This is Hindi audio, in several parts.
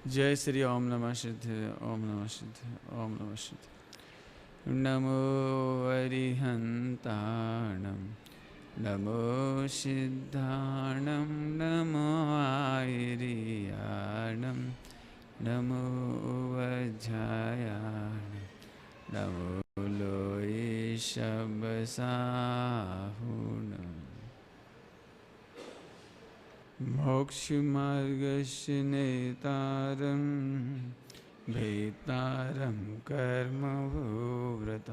जय श्री ओम नमः सिद्धाय ओम नमः सिद्धाय ओम नमः सिद्धाय। नमो अरिहंताणं नमो सिद्धाणं नमो आयर्याणं नमो वज्रायाणं नमो लोये शबसाहुणम्। मोक्षमार्गस्य नेतारं भेतारं कर्मभूव्रतां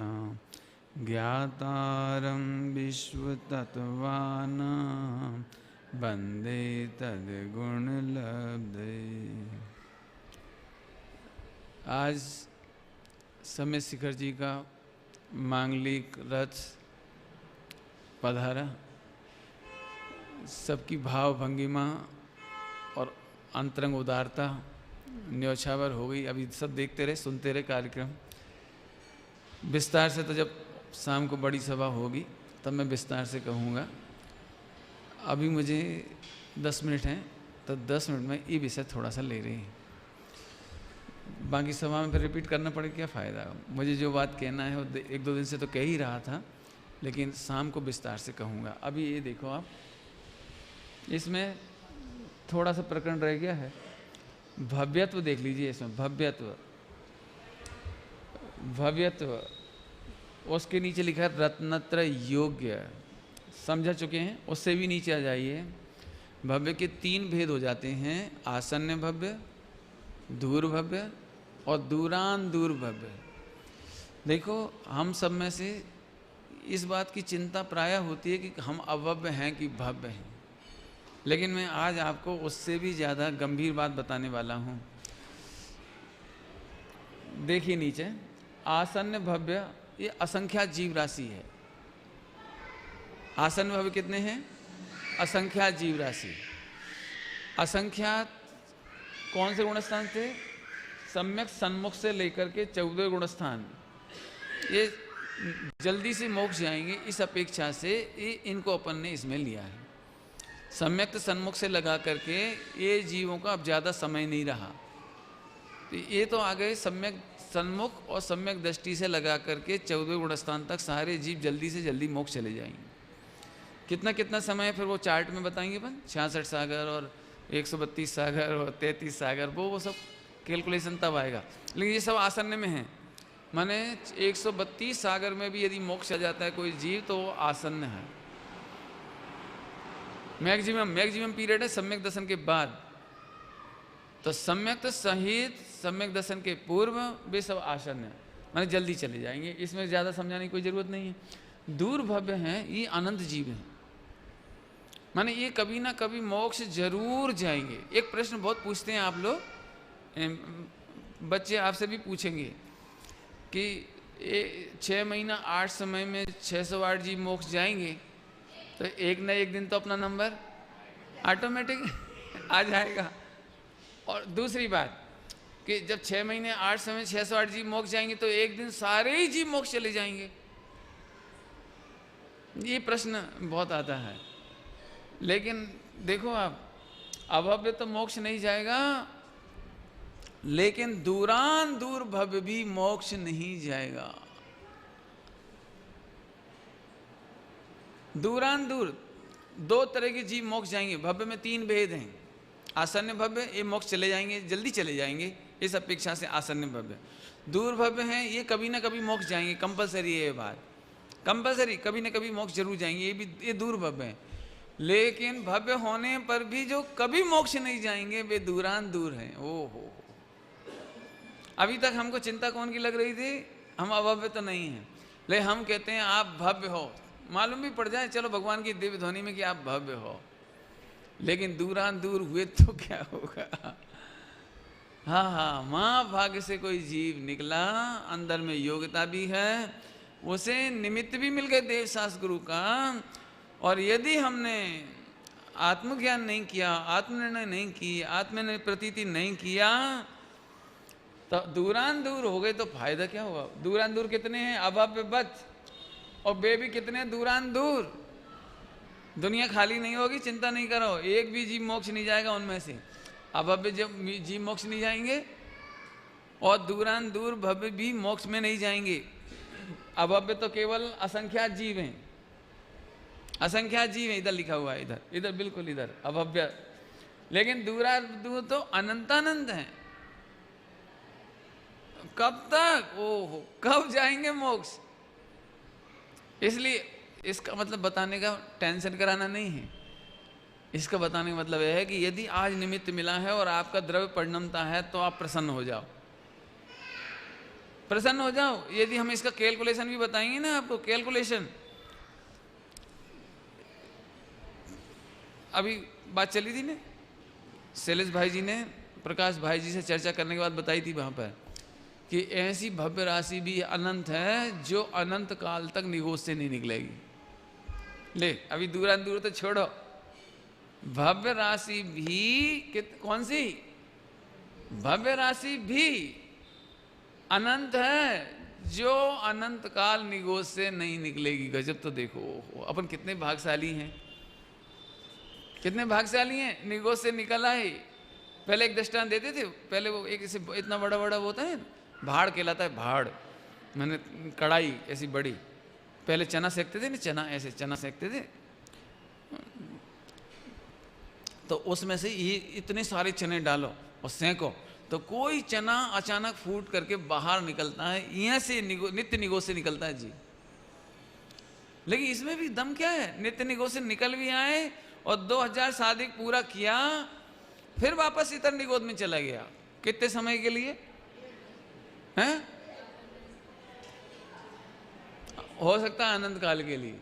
ज्ञातारं विश्वतत्त्वानां वन्दे तद्गुणलब्धये। आज समय शिखर जी का मांगलिक रथ पधारा। सबकी भाव भंगिमा और अंतरंग उदारता न्यौछावर हो गई। अभी सब देखते रहे, सुनते रहे कार्यक्रम विस्तार से। तो जब शाम को बड़ी सभा होगी तब मैं विस्तार से कहूँगा। अभी मुझे 10 मिनट हैं, तो 10 मिनट में ये विषय थोड़ा सा ले रही है। बाकी सभा में फिर रिपीट करना पड़े, क्या फ़ायदा। मुझे जो बात कहना है वो 1-2 दिन से तो कह ही रहा था, लेकिन शाम को विस्तार से कहूँगा। अभी ये देखो आप, इसमें थोड़ा सा प्रकरण रह गया है। भव्यत्व देख लीजिए, इसमें भव्यत्व भव्यत्व उसके नीचे लिखा है रत्नत्र योग्य। समझा चुके हैं, उससे भी नीचे आ जाइए। भव्य के 3 भेद हो जाते हैं, आसन्न भव्य, दूर भव्य और दूरान दूर भव्य। देखो, हम सब में से इस बात की चिंता प्रायः होती है कि हम अभव्य हैं कि भव्य हैं, लेकिन मैं आज आपको उससे भी ज़्यादा गंभीर बात बताने वाला हूँ। देखिए नीचे, आसन्न भव्य ये असंख्यात जीव राशि है। आसन्न भव्य कितने हैं? असंख्यात जीव राशि। असंख्यात कौन से गुणस्थान थे? सम्यक सन्मुख से लेकर के 14 गुणस्थान। ये जल्दी से मोक्ष जाएंगे इस अपेक्षा से इनको अपन ने इसमें लिया है। सम्यक सन्मुख से लगा करके ये जीवों का अब ज़्यादा समय नहीं रहा, तो ये तो आ गए सम्यक सन्मुख और सम्यक दृष्टि से लगा करके 14 गुणस्थान तक सारे जीव जल्दी से जल्दी मोक्ष चले जाएंगे। कितना कितना समय फिर वो चार्ट में बताएंगे अपन, 66 सागर और 132 सागर और 33 सागर, वो सब कैलकुलेशन तब आएगा। लेकिन ये सब आसन्न में है, माने 132 सागर में भी यदि मोक्ष आ जाता है कोई जीव तो वो आसन्न है। मैक्सिमम पीरियड है सम्यक दर्शन के बाद। तो सम्यक सहित सम्यक दर्शन के पूर्व वे सब आसन्न है, माने जल्दी चले जाएंगे। इसमें ज़्यादा समझाने की कोई ज़रूरत नहीं है। दूर भव्य हैं, ये अनंत जीव हैं, माने ये कभी ना कभी मोक्ष जरूर जाएंगे। एक प्रश्न बहुत पूछते हैं आप लोग, बच्चे आपसे भी पूछेंगे कि 6 महीना 8 समय में 608 जीव मोक्ष जाएंगे, तो एक न एक दिन तो अपना नंबर ऑटोमेटिक आ जाएगा। और दूसरी बात कि जब 6 महीने 8 समय 608 जीव मोक्ष जाएंगे तो एक दिन सारे ही जीव मोक्ष चले जाएंगे। ये प्रश्न बहुत आता है। लेकिन देखो आप, अभव्य तो मोक्ष नहीं जाएगा, लेकिन दूरान दूर भव्य भी मोक्ष नहीं जाएगा। दूरान दूर 2 तरह के जीव मोक्ष जाएंगे। भव्य में 3 भेद हैं। आसन्न भव्य, ये मोक्ष चले जाएंगे, जल्दी चले जाएंगे इस अपेक्षा से आसन्न भव्य। दूर भव्य हैं, ये कभी ना कभी मोक्ष जाएंगे, कंपलसरी है ये बात, कंपलसरी कभी ना कभी मोक्ष जरूर जाएंगे। ये दूर भव्य हैं। लेकिन भव्य होने पर भी जो कभी मोक्ष नहीं जाएंगे वे दूरान दूर हैं। ओहो, अभी तक हमको चिंता कौन की लग रही थी? हम अभव्य तो नहीं हैं, लेकिन हम कहते हैं आप भव्य हो, मालूम भी पड़ जाए चलो भगवान की दिव्य ध्वनि में कि आप भव्य हो, लेकिन दूरान दूर हुए तो क्या होगा। हाँ, माँ भाग्य से कोई जीव निकला, अंदर में योग्यता भी है, उसे निमित्त भी मिल गए देव शास्त्र गुरु का। और यदि हमने आत्मज्ञान नहीं किया, आत्मनिर्णय नहीं की, आत्मनिर्णय प्रतीति नहीं किया, तो दूरान दूर हो गए तो फायदा क्या हुआ। दूरान दूर कितने हैं? अभव्य बच, और वे भी कितने दूरान दूर। दुनिया खाली नहीं होगी, चिंता नहीं करो, एक भी जीव मोक्ष नहीं जाएगा उनमें से। अभव्य जीव मोक्ष नहीं जाएंगे और दूरान दूर भव्य भी मोक्ष में नहीं जाएंगे। अभव्य तो केवल असंख्यात जीव हैं, असंख्यात जीव हैं, इधर लिखा हुआ है, इधर इधर बिल्कुल इधर अभव्य। लेकिन दूर तो अनंतानंत हैं। कब तक? ओहो, कब जाएंगे मोक्ष? इसलिए इसका मतलब बताने का टेंशन कराना नहीं है। इसका बताने का मतलब यह है कि यदि आज निमित्त मिला है और आपका द्रव्य परिणमता है तो आप प्रसन्न हो जाओ, प्रसन्न हो जाओ। यदि हम इसका कैलकुलेशन भी बताएंगे ना आपको, कैलकुलेशन अभी बात चली थी ना, शैलेश भाई जी ने प्रकाश भाई जी से चर्चा करने के बाद बताई थी वहां पर कि ऐसी भव्य राशि भी अनंत है जो अनंत काल तक निगोज से नहीं निकलेगी। ले अभी दूर तो छोड़ो, भव्य राशि भी कौन सी भव्य राशि भी अनंत है जो अनंत काल निगोज से नहीं निकलेगी। गजब। तो देखो अपन कितने भाग्यशाली हैं, कितने भाग्यशाली हैं, निगोज से निकल आए। पहले एक दृष्टांत देते थे, पहले वो एक इसे इतना बड़ा बड़ा होता है, भाड़ कहलाता है, भाड़ मैंने कढ़ाई ऐसी बड़ी। पहले चना सेकते थे ना, चना ऐसे चना सेकते थे, तो उसमें से ये इतने सारे चने डालो और सेंको तो कोई चना अचानक फूट करके बाहर निकलता है, यहाँ से नित्य निगोज से निकलता है जी। लेकिन इसमें भी दम क्या है, नित्य निगोज से निकल भी आए और 2000 साधिक पूरा किया, फिर वापस इतर निगोद में चला गया। कितने समय के लिए हैं? हो सकता है अनंत काल के लिए।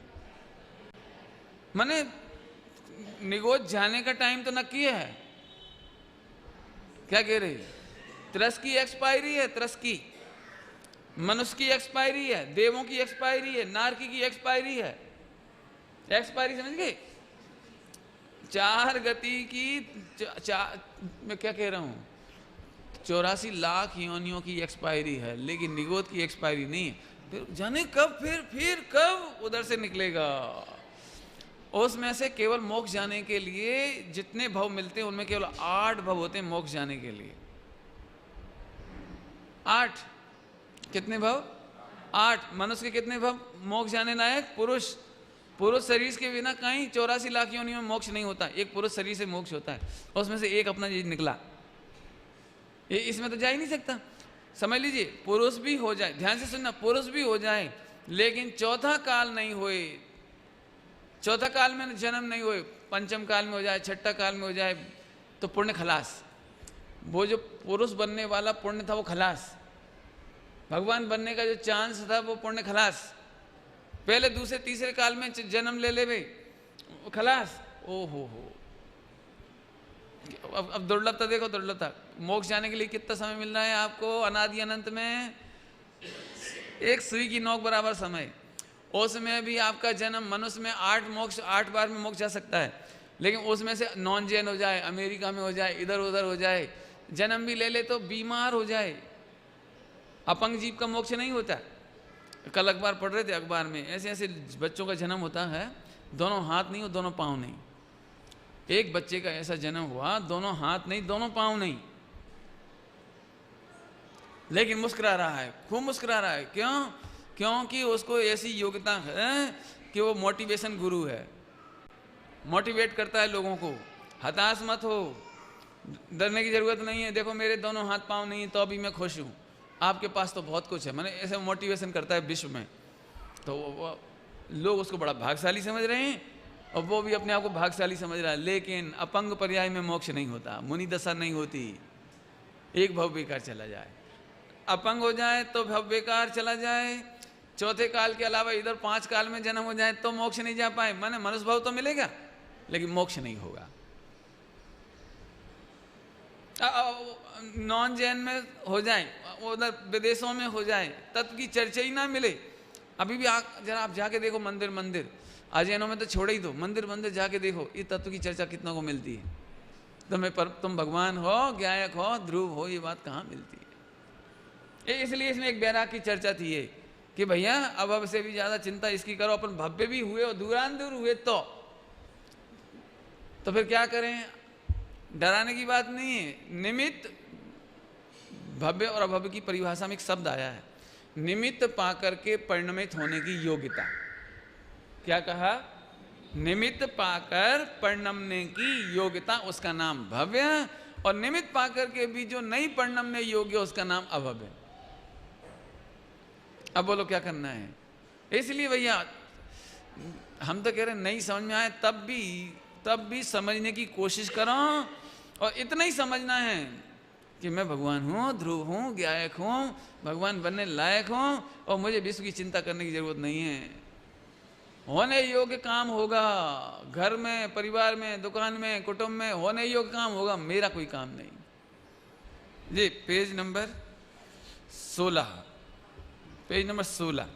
माने निगोद जाने का टाइम तो नक्की है। क्या कह रही? त्रस की एक्सपायरी है, त्रस की, मनुष्य की एक्सपायरी है, देवों की एक्सपायरी है, नारकी की एक्सपायरी है। एक्सपायरी समझ गए? 4 गति की मैं क्या कह रहा हूं, 84 लाख योनियों की एक्सपायरी है, लेकिन निगोद की एक्सपायरी नहीं है। फिर जाने कब, फिर कब उधर से निकलेगा। उसमें से केवल मोक्ष जाने के लिए जितने भव मिलते हैं उनमें केवल 8 भव होते हैं मोक्ष जाने के लिए। 8 कितने भव? 8। मनुष्य के कितने भव मोक्ष जाने लायक? पुरुष। पुरुष शरीर के बिना कहीं 84 लाख योनियों में मोक्ष नहीं होता। एक पुरुष शरीर से मोक्ष होता है, उसमें से एक अपना निकला, ये इसमें तो जा ही नहीं सकता। समझ लीजिए, पुरुष भी हो जाए, ध्यान से सुनना, पुरुष भी हो जाए लेकिन चौथा काल नहीं होए, चौथा काल में जन्म नहीं होए, पंचम काल में हो जाए, छठा काल में हो जाए तो पुण्य खलास। वो जो पुरुष बनने वाला पुण्य था वो खलास, भगवान बनने का जो चांस था वो पुण्य खलास। पहले दूसरे तीसरे काल में जन्म ले ले भाई खलास। ओ हो। अब दुर्लभता देखो, दुर्लभता। मोक्ष जाने के लिए कितना समय मिल रहा है आपको? अनादि अनंत में एक सुई की नोक बराबर समय। उसमें भी आपका जन्म, मनुष्य में 8 बार में मोक्ष जा सकता है, लेकिन उसमें से नॉन जैन हो जाए, अमेरिका में हो जाए, इधर उधर हो जाए, जन्म भी ले ले तो बीमार हो जाए। अपंग जीव का मोक्ष नहीं होता। कल अखबार पढ़ रहे थे, अखबार में ऐसे ऐसे बच्चों का जन्म होता है, दोनों हाथ नहीं और दोनों पाँव नहीं। एक बच्चे का ऐसा जन्म हुआ, दोनों हाथ नहीं दोनों पाँव नहीं, लेकिन मुस्कुरा रहा है, खूब मुस्कुरा रहा है। क्यों? क्योंकि उसको ऐसी योग्यता है कि वो मोटिवेशन गुरु है, मोटिवेट करता है लोगों को। हताश मत हो, डरने की जरूरत नहीं है। देखो मेरे दोनों हाथ पाँव नहीं तो अभी मैं खुश हूँ, आपके पास तो बहुत कुछ है। मैंने ऐसे मोटिवेशन करता है विश्व में, तो लोग उसको बड़ा भाग्यशाली समझ रहे हैं और वो भी अपने आप को भाग्यशाली समझ रहा है। लेकिन अपंग पर्याय में मोक्ष नहीं होता, मुनि दशा नहीं होती। एक भव बेकार चला जाए, अपंग हो जाए तो भव बेकार चला जाए, चौथे काल के अलावा इधर 5 काल में जन्म हो जाए तो मोक्ष नहीं जा पाए। माने मनुष्य भाव तो मिलेगा लेकिन मोक्ष नहीं होगा। नॉन जैन में हो जाए, उधर विदेशों में हो जाए, तत्व की चर्चा ही ना मिले। अभी भी जरा आप जाके देखो मंदिर, अजैनों में तो छोड़ ही दो, मंदिर जाके देखो, ये तत्व की चर्चा कितना को मिलती है। तुम भगवान हो, ज्ञायक हो, ध्रुव हो, ये बात कहाँ मिलती है। इसलिए इसमें एक बैराग की चर्चा थी ये कि भैया अब से भी ज्यादा चिंता इसकी करो, अपन भव्य भी हुए और दूरान दूर हुए तो फिर क्या करें? डराने की बात नहीं है। निमित्त, भव्य और अभव्य की परिभाषा में एक शब्द आया है, निमित्त पाकर के परिणमित होने की योग्यता। क्या कहा? निमित्त पाकर परिणमने की योग्यता, उसका नाम भव्य, और निमित्त पाकर के भी जो नहीं परिणमने योग्य उसका नाम अभव्य। अब बोलो क्या करना है? इसलिए भैया हम तो कह रहे नहीं समझ में आए तब भी समझने की कोशिश करो, और इतना ही समझना है कि मैं भगवान हूँ, ध्रुव हूँ, गायक हूँ, भगवान बनने लायक हूँ, और मुझे विश्व की चिंता करने की जरूरत नहीं है। होने योग्य काम होगा, घर में, परिवार में, दुकान में, कुटुंब में होने योग्य काम होगा, मेरा कोई काम नहीं। जी पेज नंबर 16, पेज नंबर 16,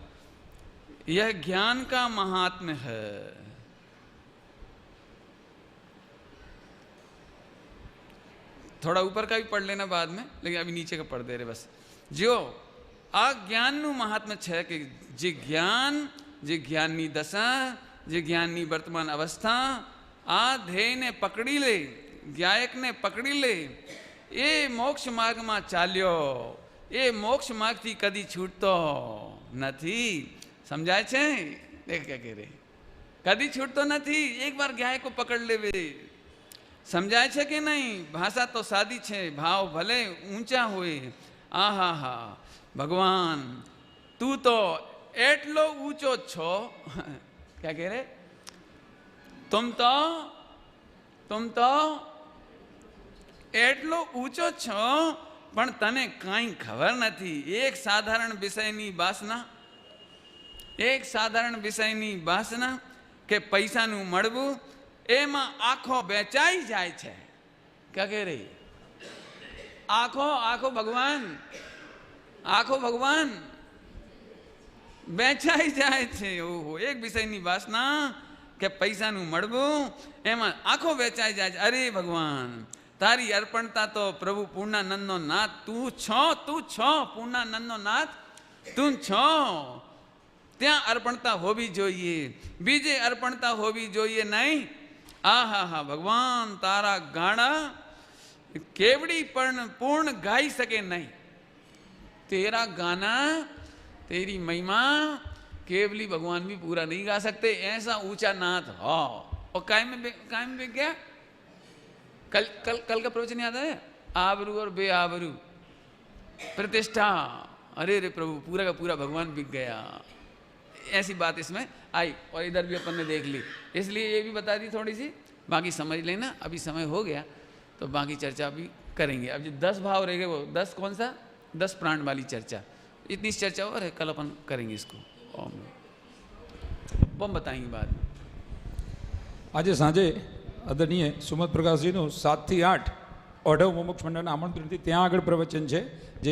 यह ज्ञान का महात्म्य है। थोड़ा ऊपर का भी पढ़ लेना बाद में, लेकिन अभी नीचे का पढ़ दे रहे बस। जो आ ज्ञान नु महात्म्य छे कि जे ज्ञान, जे ज्ञानी दशा, जे ज्ञानी वर्तमान अवस्था आ ध्येय ने पकड़ी ले, गायक ने पकड़ी ले, ए मोक्ष मार्ग में चाल्यो, ए मोक्ष मार्ग थी कदी छूटतो नहीं। समझाय छे? देख क्या कह रहे, कदी छूटतो नहीं, एक बार गायक को पकड़ लेवे। समझाय छे कि नहीं? भाषा तो सादी छे, भाव भले ऊंचा हुए। आहा हा भगवान तू तो एटलो ऊंचो छो। क्या कह रहे? तुम तो एटलो ऊंचो छो, पण तने काई खबर नहीं। एक साधारण विषयनी वासना, एक साधारण विषयनी वासना के पैसा नु मळवू, एमा आँखों बेचाई जाए छे। क्या कह रही? आँखों भगवान, आँखों भगवान बेचाई जाए छे। ओहो, एक विषयनी वासना के पैसा नु मळवू, एमा आँखों बेचाई जाए। अरे भगवान तारी अर्पणता तो प्रभु पूर्णानंदनो नाथ तू छो पूर्णानंदनो नाथ तू छो। त्या अर्पणता होवी जोईए, बीजे अर्पणता होवी जोईए नहीं। आहा हा भगवान तारा गाना केवड़ी पूर्ण गाई सके नहीं। तेरा गाना, तेरी महिमा केवली भगवान भी पूरा नहीं गा सकते, ऐसा ऊंचा नाथ हो। और कायम में क्या कल का प्रवचन याद है? आबरू और बेआबरू, प्रतिष्ठा। अरे रे प्रभु पूरा का पूरा भगवान बिक गया, ऐसी बात इसमें आई। और इधर भी अपन ने देख ली, इसलिए ये भी बता दी थोड़ी सी, बाकी समझ लेना। अभी समय हो गया तो बाकी चर्चा भी करेंगे। अब जो 10 भाव रह गए, वो 10 कौन सा? 10 प्राण वाली चर्चा, इतनी चर्चा और है, कल अपन करेंगे इसको। ओम बम बताएंगे बाद में। आज सांजे आदरणीय सुमत प्रकाश जी 7 થી 8 ઓઢવ મોક્ષ મંડળના આમંત્રણથી ત્યાં આગળ પ્રવચન છે, જે